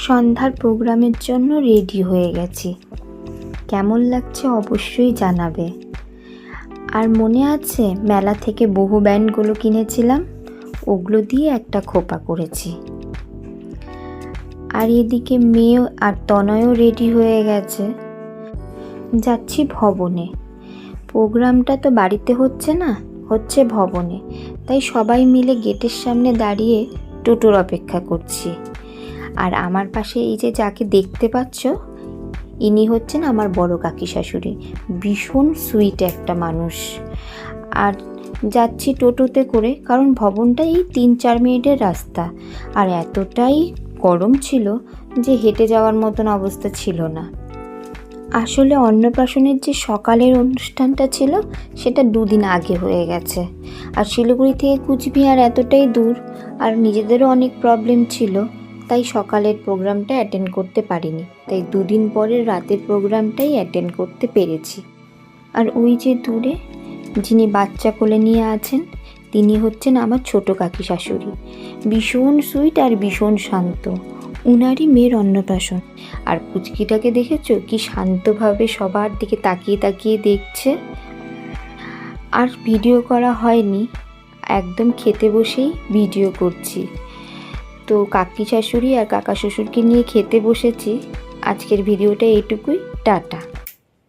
সন্ধ্যার প্রোগ্রামের জন্য রেডি হয়ে গেছি। কেমন লাগছে অবশ্যই জানাবে। আর মনে আছে মেলা থেকে বহু ব্যান্ডগুলো কিনেছিলাম, ওগুলো দিয়ে একটা খোপা করেছি। আর এদিকে মেয়ে আর তনয়ও রেডি হয়ে গেছে। যাচ্ছি ভবনে। প্রোগ্রামটা তো বাড়িতে হচ্ছে না, হচ্ছে ভবনে, তাই সবাই মিলে গেটের সামনে দাঁড়িয়ে টোটোর অপেক্ষা করছি। আর আমার পাশে এই যে যাকে দেখতে পাচ্ছ, ইনি হচ্ছেন আমার বড় কাকি শাশুড়ি। ভীষণ সুইট একটা মানুষ। আর যাচ্ছি টোটোতে করে, কারণ ভবনটা এই 3-4 মিনিটের রাস্তা। আর এতটাই গরম ছিল যে হেঁটে যাওয়ার মতন অবস্থা ছিল না। আসলে অন্নপ্রাশনের যে সকালের অনুষ্ঠানটা ছিল সেটা 2 দিন আগে হয়ে গেছে। আর শিলিগুড়ি থেকে কুচবিহার এতটাই দূর, আর নিজেদেরও অনেক প্রবলেম ছিল, তাই সকালের প্রোগ্রামটা অ্যাটেন্ড করতে পারিনি। তাই 2 দিন পরের রাতের প্রোগ্রামটাই অ্যাটেন্ড করতে পেরেছি। আর ওই যে দূরে যিনি বাচ্চা কোলে নিয়ে আছেন, তিনি হচ্ছেন আমার ছোট কাকি শাশুড়ি। ভীষণ সুইট আর ভীষণ শান্ত। উনারই মেয়ের অন্নপ্রাশন। আর পুচকিটাকে দেখেছো কি শান্তভাবে সবার দিকে তাকিয়ে তাকিয়ে দেখছে। আর ভিডিও করা হয়নি, একদম খেতে বসেই ভিডিও করছি। তো কাকি শাশুড়ি আর কাকা শ্বশুরকে নিয়ে খেতে বসেছি। আজকের ভিডিওটা এইটুকুই। টাটা।